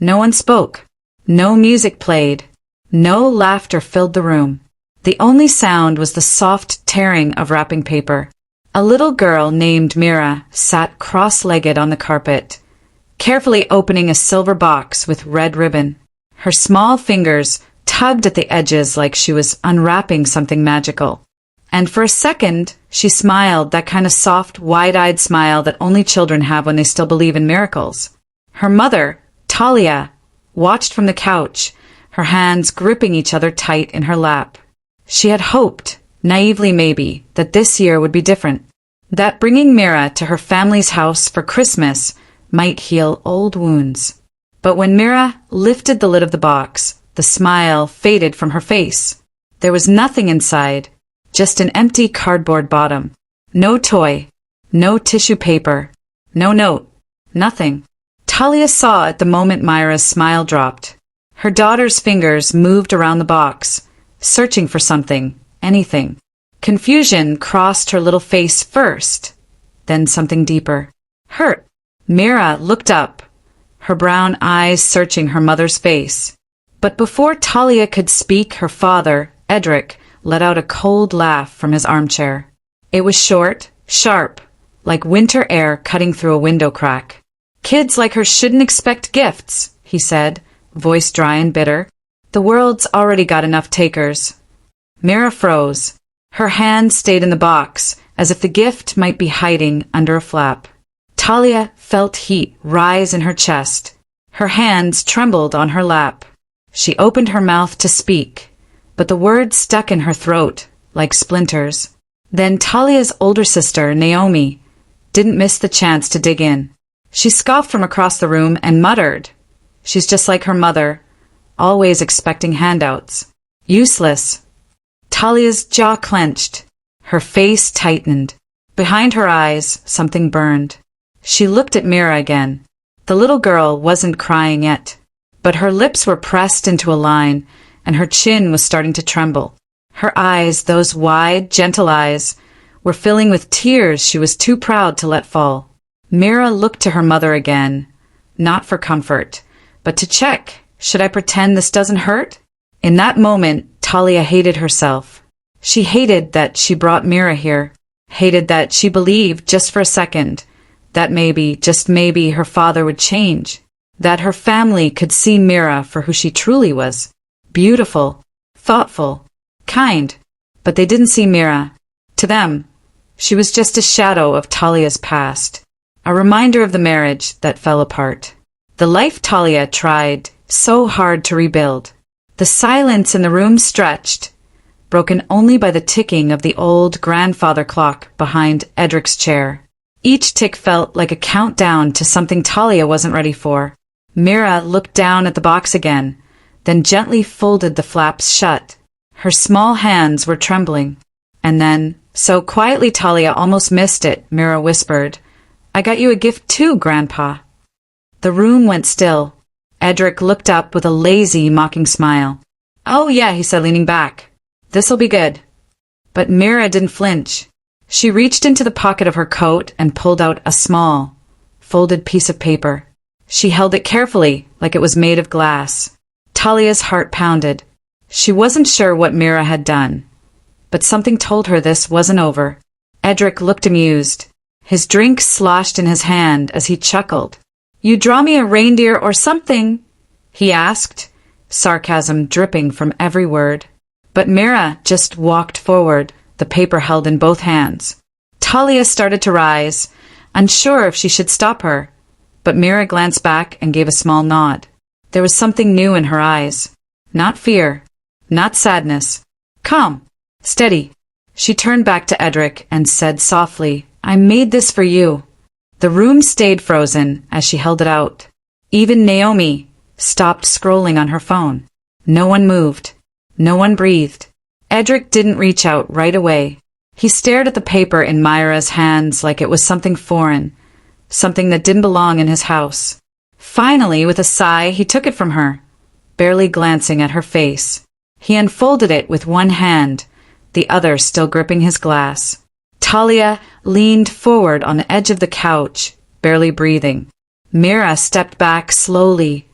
No one spoke. No music played. No laughter filled the room. The only sound was the soft tearing of wrapping paper. A little girl named Mira sat cross-legged on the carpet, carefully opening a silver box with red ribbon. Her small fingers tugged at the edges like she was unwrapping something magical. And for a second, she smiled, that kind of soft, wide-eyed smile that only children have when they still believe in miracles. Her mother, Talia, watched from the couch, her hands gripping each other tight in her lap. She had hoped, naively maybe, that this year would be different, that bringing Mira to her family's house for Christmas might heal old wounds. But when Mira lifted the lid of the box, the smile faded from her face. There was nothing inside, just an empty cardboard bottom. No toy, no tissue paper, no note, nothing. Talia saw at the moment Myra's smile dropped. Her daughter's fingers moved around the box, searching for something, anything. Confusion crossed her little face first, then something deeper. Hurt. Mira looked up, her brown eyes searching her mother's face. But before Talia could speak, her father, Edric, let out a cold laugh from his armchair. It was short, sharp, like winter air cutting through a window crack. "Kids like her shouldn't expect gifts," he said, voice dry and bitter. "The world's already got enough takers." Mira froze. Her hand stayed in the box, as if the gift might be hiding under a flap. Talia felt heat rise in her chest. Her hands trembled on her lap. She opened her mouth to speak, but the words stuck in her throat like splinters. Then Talia's older sister, Naomi, didn't miss the chance to dig in. She scoffed from across the room and muttered, "She's just like her mother, always expecting handouts. Useless." Talia's jaw clenched. Her face tightened. Behind her eyes, something burned. She looked at Mira again. The little girl wasn't crying yet, but her lips were pressed into a line, and her chin was starting to tremble. Her eyes, those wide, gentle eyes, were filling with tears she was too proud to let fall. Mira looked to her mother again, not for comfort, but to check. Should I pretend this doesn't hurt? In that moment, Talia hated herself. She hated that she brought Mira here, hated that she believed just for a second that maybe, just maybe, her father would change, that her family could see Mira for who she truly was, beautiful, thoughtful, kind. But they didn't see Mira. To them, she was just a shadow of Talia's past, a reminder of the marriage that fell apart, the life Talia tried so hard to rebuild. The silence in the room stretched, broken only by the ticking of the old grandfather clock behind Edric's chair. Each tick felt like a countdown to something Talia wasn't ready for. Mira looked down at the box again, then gently folded the flaps shut. Her small hands were trembling. And then, so quietly Talia almost missed it, Mira whispered, "I got you a gift too, Grandpa." The room went still. Edric looked up with a lazy, mocking smile. "Oh yeah," he said, leaning back. "This'll be good." But Mira didn't flinch. She reached into the pocket of her coat and pulled out a small, folded piece of paper. She held it carefully, like it was made of glass. Talia's heart pounded. She wasn't sure what Mira had done, but something told her this wasn't over. Edric looked amused. His drink sloshed in his hand as he chuckled. "You draw me a reindeer or something?" he asked, sarcasm dripping from every word. But Mira just walked forward, the paper held in both hands. Talia started to rise, unsure if she should stop her, but Mira glanced back and gave a small nod. There was something new in her eyes. Not fear, not sadness. Calm, steady. She turned back to Edric and said softly, "I made this for you." The room stayed frozen as she held it out. Even Naomi stopped scrolling on her phone. No one moved. No one breathed. Edric didn't reach out right away. He stared at the paper in Myra's hands like it was something foreign, something that didn't belong in his house. Finally, with a sigh, he took it from her, barely glancing at her face. He unfolded it with one hand, the other still gripping his glass. Talia leaned forward on the edge of the couch, barely breathing. Mira stepped back slowly,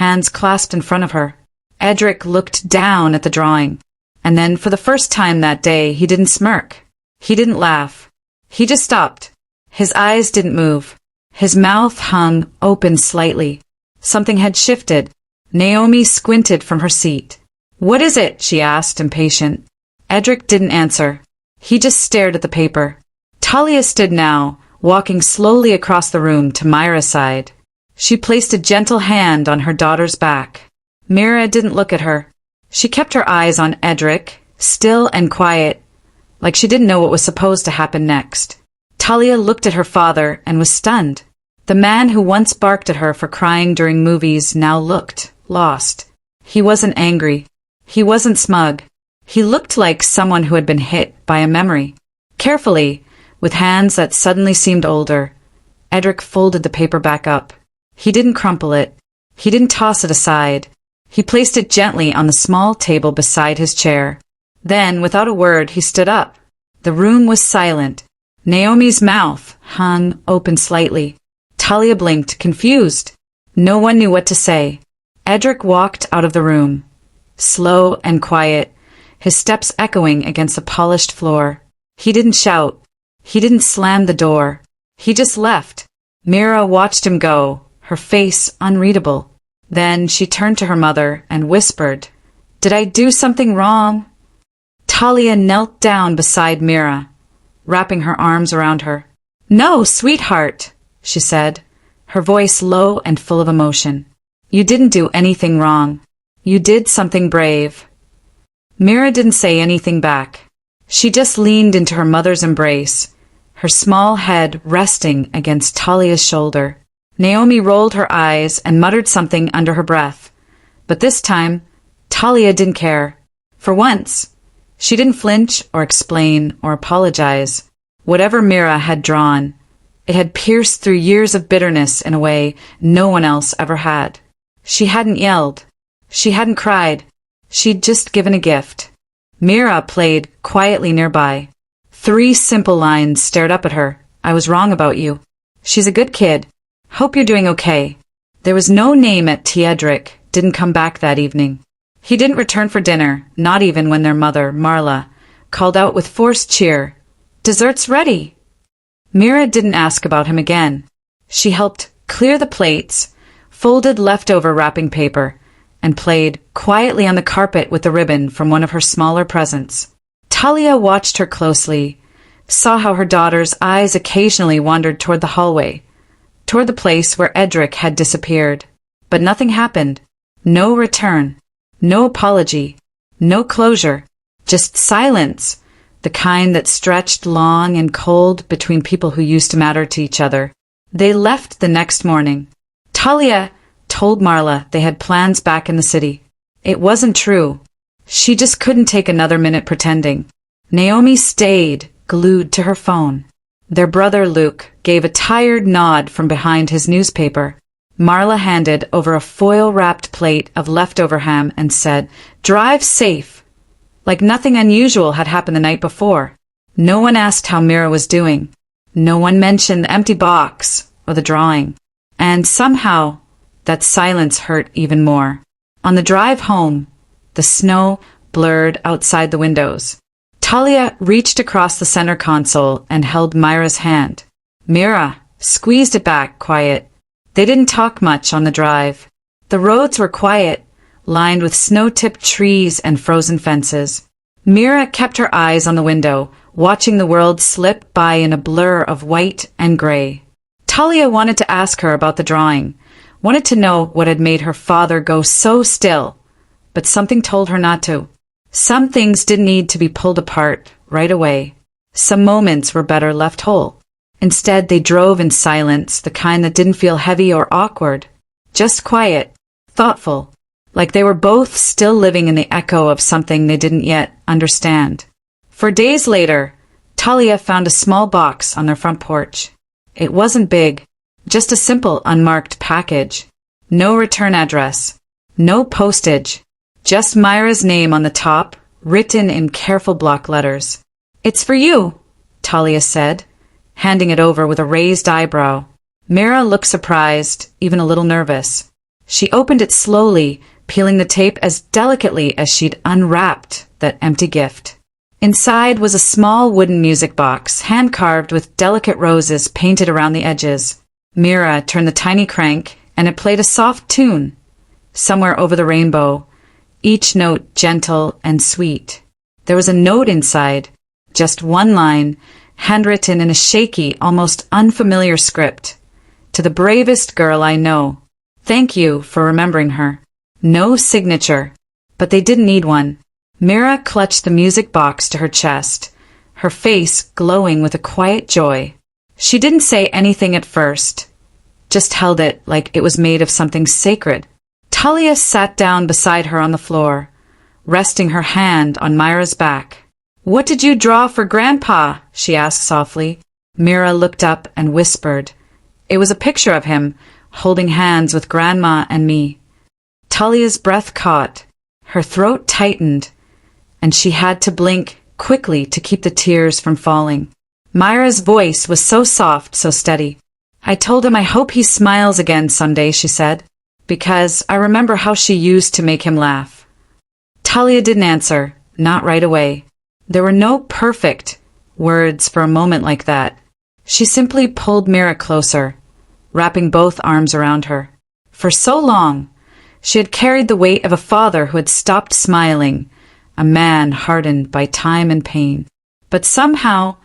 hands clasped in front of her. Edric looked down at the drawing. And then, for the first time that day, he didn't smirk. He didn't laugh. He just stopped. His eyes didn't move. His mouth hung open slightly. Something had shifted. Naomi squinted from her seat. "What is it?" she asked, impatient. Edric didn't answer. He just stared at the paper. Talia stood now, walking slowly across the room to Myra's side. She placed a gentle hand on her daughter's back. Mira didn't look at her. She kept her eyes on Edric, still and quiet, like she didn't know what was supposed to happen next. Talia looked at her father and was stunned. The man who once barked at her for crying during movies now looked lost. He wasn't angry. He wasn't smug. He looked like someone who had been hit by a memory. Carefully, with hands that suddenly seemed older, Edric folded the paper back up. He didn't crumple it. He didn't toss it aside. He placed it gently on the small table beside his chair. Then, without a word, he stood up. The room was silent. Naomi's mouth hung open slightly. Talia blinked, confused. No one knew what to say. Edric walked out of the room, slow and quiet, his steps echoing against the polished floor. He didn't shout. He didn't slam the door. He just left. Mira watched him go, her face unreadable. Then she turned to her mother and whispered, "Did I do something wrong?" Talia knelt down beside Mira, wrapping her arms around her. "No, sweetheart," she said, her voice low and full of emotion. "You didn't do anything wrong. You did something brave." Mira didn't say anything back. She just leaned into her mother's embrace, her small head resting against Talia's shoulder. Naomi rolled her eyes and muttered something under her breath. But this time, Talia didn't care. For once, she didn't flinch or explain or apologize. Whatever Mira had drawn, it had pierced through years of bitterness in a way no one else ever had. She hadn't yelled. She hadn't cried. She'd just given a gift. Mira played quietly nearby. 3 simple lines stared up at her. "I was wrong about you. She's a good kid. Hope you're doing okay." There was no name at tea. Edric didn't come back that evening. He didn't return for dinner, not even when their mother, Marla, called out with forced cheer, "Dessert's ready!" Mira didn't ask about him again. She helped clear the plates, folded leftover wrapping paper, and played quietly on the carpet with the ribbon from one of her smaller presents. Talia watched her closely, saw how her daughter's eyes occasionally wandered toward the hallway, toward the place where Edric had disappeared. But nothing happened. No return. No apology. No closure. Just silence, the kind that stretched long and cold between people who used to matter to each other. They left the next morning. Talia told Marla they had plans back in the city. It wasn't true. She just couldn't take another minute pretending. Naomi stayed, glued to her phone. Their brother Luke gave a tired nod from behind his newspaper. Marla handed over a foil-wrapped plate of leftover ham and said, "Drive safe," like nothing unusual had happened the night before. No one asked how Mira was doing. No one mentioned the empty box or the drawing. And somehow, that silence hurt even more. On the drive home, the snow blurred outside the windows. Talia reached across the center console and held Myra's hand. Mira squeezed it back, quiet. They didn't talk much on the drive. The roads were quiet, lined with snow-tipped trees and frozen fences. Mira kept her eyes on the window, watching the world slip by in a blur of white and gray. Talia wanted to ask her about the drawing, wanted to know what had made her father go so still, but something told her not to. Some things didn't need to be pulled apart right away. Some moments were better left whole. Instead, they drove in silence, the kind that didn't feel heavy or awkward. Just quiet, thoughtful, like they were both still living in the echo of something they didn't yet understand. For days later, Talia found a small box on their front porch. It wasn't big, just a simple unmarked package. No return address, no postage, just Myra's name on the top, written in careful block letters. "It's for you," Talia said, handing it over with a raised eyebrow. Mira looked surprised, even a little nervous. She opened it slowly, peeling the tape as delicately as she'd unwrapped that empty gift. Inside was a small wooden music box, hand-carved with delicate roses painted around the edges. Mira turned the tiny crank, and it played a soft tune, Somewhere Over the Rainbow, each note gentle and sweet. There was a note inside, just one line, handwritten in a shaky, almost unfamiliar script. To the bravest girl I know. Thank you for remembering her. No signature, but they didn't need one. Mira clutched the music box to her chest, her face glowing with a quiet joy. She didn't say anything at first, just held it like it was made of something sacred. Talia sat down beside her on the floor, resting her hand on Myra's back. "What did you draw for Grandpa?" she asked softly. Mira looked up and whispered. It was a picture of him, holding hands with Grandma and me. Talia's breath caught, her throat tightened, and she had to blink quickly to keep the tears from falling. Myra's voice was so soft, so steady. "I told him I hope he smiles again someday," she said, "because I remember how she used to make him laugh." Talia didn't answer, not right away. There were no perfect words for a moment like that. She simply pulled Mira closer, wrapping both arms around her. For so long, she had carried the weight of a father who had stopped smiling, a man hardened by time and pain. But somehow,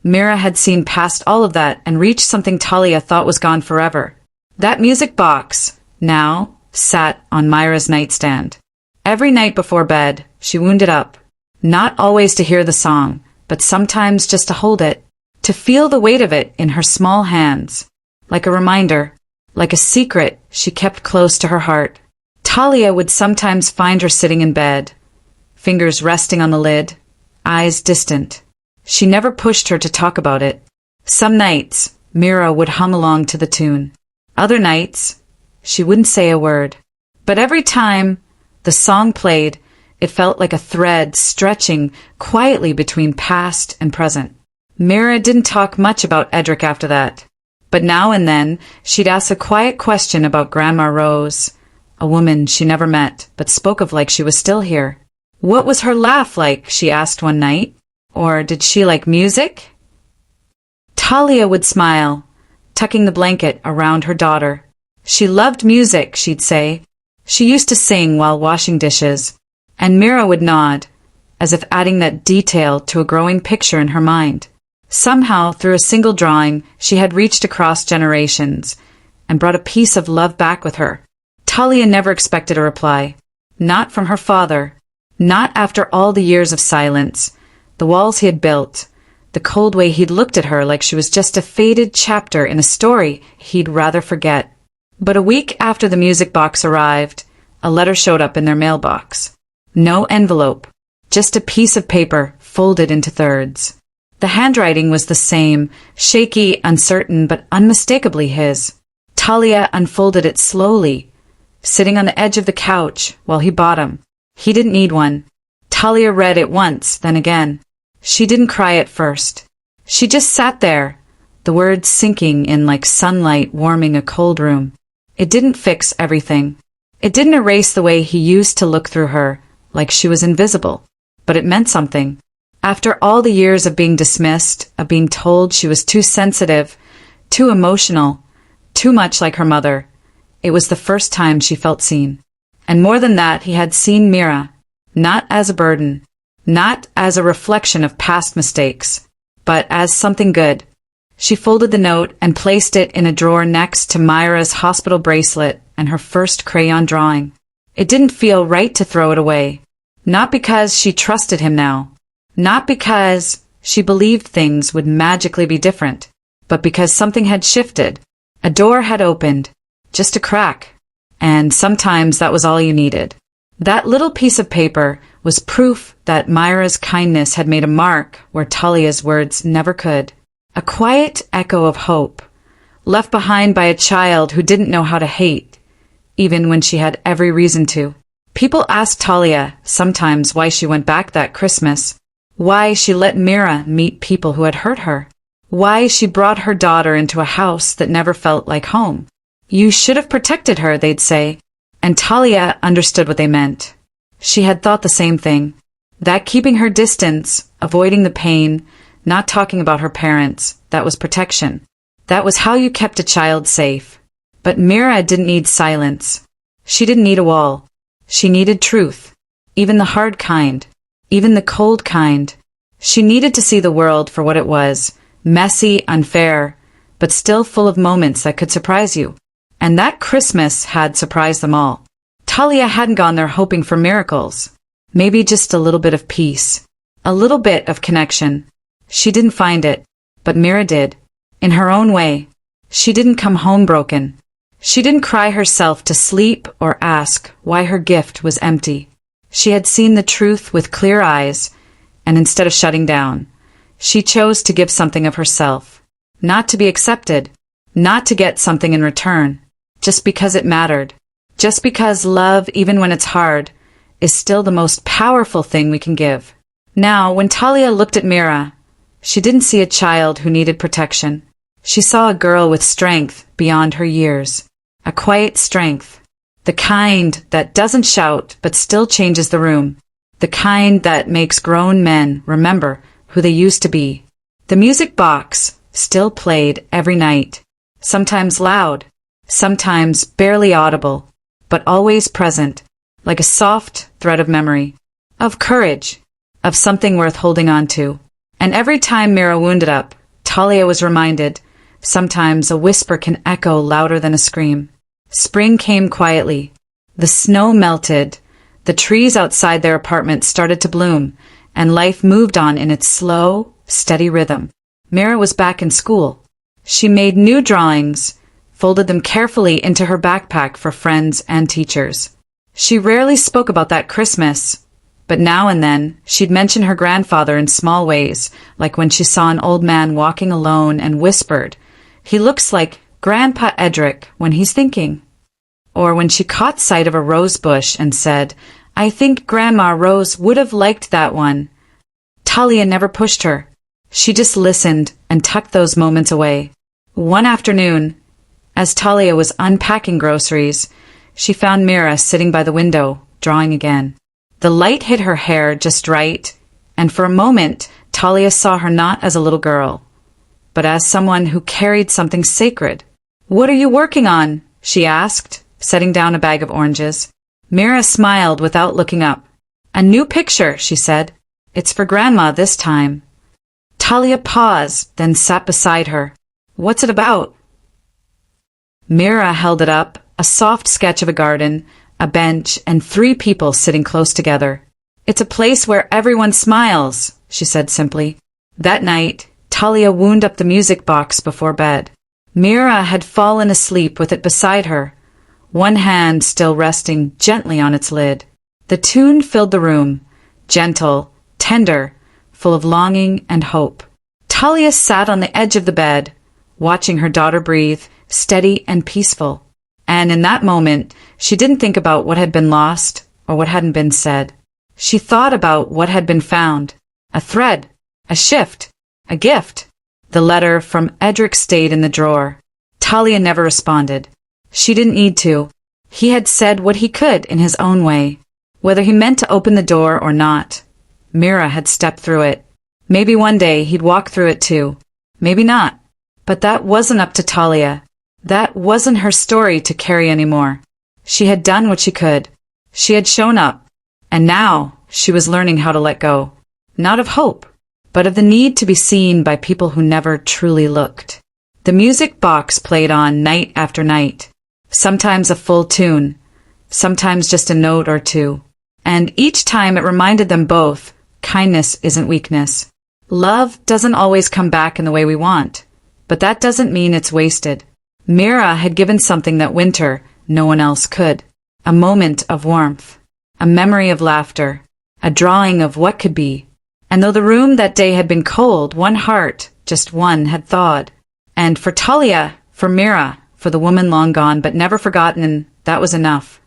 Mira had seen past all of that and reached something Talia thought was gone forever. That music box, now, sat on Myra's nightstand. Every night before bed, she wound it up, not always to hear the song, but sometimes just to hold it, to feel the weight of it in her small hands, like a reminder, like a secret she kept close to her heart. Talia would sometimes find her sitting in bed, fingers resting on the lid, eyes distant. She never pushed her to talk about it. Some nights, Mira would hum along to the tune. Other nights, she wouldn't say a word. But every time the song played, it felt like a thread stretching quietly between past and present. Mira didn't talk much about Edric after that. But now and then, she'd ask a quiet question about Grandma Rose, a woman she never met, but spoke of like she was still here. What was her laugh like, she asked one night. Or did she like music? Talia would smile, tucking the blanket around her daughter. She loved music, she'd say. She used to sing while washing dishes, and Mira would nod, as if adding that detail to a growing picture in her mind. Somehow, through a single drawing, she had reached across generations and brought a piece of love back with her. Talia never expected a reply. Not from her father. Not after all the years of silence, the walls he had built, the cold way he'd looked at her like she was just a faded chapter in a story he'd rather forget. But a week after the music box arrived, a letter showed up in their mailbox. No envelope, just a piece of paper folded into thirds. The handwriting was the same, shaky, uncertain, but unmistakably his. Talia unfolded it slowly, sitting on the edge of the couch while he bought him. He didn't need one. Talia read it once, then again. She didn't cry at first. She just sat there, the words sinking in like sunlight warming a cold room. It didn't fix everything. It didn't erase the way he used to look through her, like she was invisible. But it meant something. After all the years of being dismissed, of being told she was too sensitive, too emotional, too much like her mother, it was the first time she felt seen. And more than that, he had seen Mira, not as a burden, not as a reflection of past mistakes, but as something good. She folded the note and placed it in a drawer next to Myra's hospital bracelet and her first crayon drawing. It didn't feel right to throw it away. Not because she trusted him now. Not because she believed things would magically be different, but because something had shifted. A door had opened, just a crack, and sometimes that was all you needed. That little piece of paper was proof that Myra's kindness had made a mark where Talia's words never could. A quiet echo of hope, left behind by a child who didn't know how to hate, even when she had every reason to. People asked Talia sometimes why she went back that Christmas, why she let Mira meet people who had hurt her, why she brought her daughter into a house that never felt like home. You should have protected her, they'd say. And Talia understood what they meant. She had thought the same thing. That keeping her distance, avoiding the pain, not talking about her parents, that was protection. That was how you kept a child safe. But Mira didn't need silence. She didn't need a wall. She needed truth. Even the hard kind. Even the cold kind. She needed to see the world for what it was. Messy, unfair, but still full of moments that could surprise you. And that Christmas had surprised them all. Talia hadn't gone there hoping for miracles. Maybe just a little bit of peace. A little bit of connection. She didn't find it, but Mira did. In her own way. She didn't come home broken. She didn't cry herself to sleep or ask why her gift was empty. She had seen the truth with clear eyes, and instead of shutting down, she chose to give something of herself. Not to be accepted, not to get something in return, just because it mattered. Just because love, even when it's hard, is still the most powerful thing we can give. Now, when Talia looked at Mira, she didn't see a child who needed protection. She saw a girl with strength beyond her years. A quiet strength. The kind that doesn't shout but still changes the room. The kind that makes grown men remember who they used to be. The music box still played every night. Sometimes loud, sometimes barely audible, but always present, like a soft thread of memory, of courage, of something worth holding on to. And every time Mira wounded up, Talia was reminded, sometimes a whisper can echo louder than a scream. Spring came quietly. The snow melted. The trees outside their apartment started to bloom, and life moved on in its slow, steady rhythm. Mira was back in school. She made new drawings, folded them carefully into her backpack for friends and teachers. She rarely spoke about that Christmas, but now and then she'd mention her grandfather in small ways, like when she saw an old man walking alone and whispered, "He looks like Grandpa Edric when he's thinking." Or when she caught sight of a rose bush and said, "I think Grandma Rose would have liked that one." Talia never pushed her. She just listened and tucked those moments away. One afternoon, as Talia was unpacking groceries, she found Mira sitting by the window, drawing again. The light hit her hair just right, and for a moment Talia saw her not as a little girl, but as someone who carried something sacred. "What are you working on?" she asked, setting down a bag of oranges. Mira smiled without looking up. "A new picture," she said. "It's for Grandma this time." Talia paused, then sat beside her. "What's it about?" Mira held it up, a soft sketch of a garden, a bench, and 3 people sitting close together. "It's a place where everyone smiles," she said simply. That night, Talia wound up the music box before bed. Mira had fallen asleep with it beside her, one hand still resting gently on its lid. The tune filled the room, gentle, tender, full of longing and hope. Talia sat on the edge of the bed, watching her daughter breathe, steady and peaceful. And in that moment, she didn't think about what had been lost or what hadn't been said. She thought about what had been found. A thread, a shift, a gift. The letter from Edric stayed in the drawer. Talia never responded. She didn't need to. He had said what he could in his own way. Whether he meant to open the door or not, Mira had stepped through it. Maybe one day he'd walk through it too. Maybe not. But that wasn't up to Talia. That wasn't her story to carry anymore. She had done what she could. She had shown up. And now she was learning how to let go. Not of hope, but of the need to be seen by people who never truly looked. The music box played on night after night. Sometimes a full tune, sometimes just a note or two. And each time it reminded them both, kindness isn't weakness. Love doesn't always come back in the way we want, but that doesn't mean it's wasted. Mira had given something that winter no one else could. A moment of warmth, a memory of laughter, a drawing of what could be. And though the room that day had been cold, one heart, just one, had thawed. And for Talia, for Mira, for the woman long gone but never forgotten, that was enough.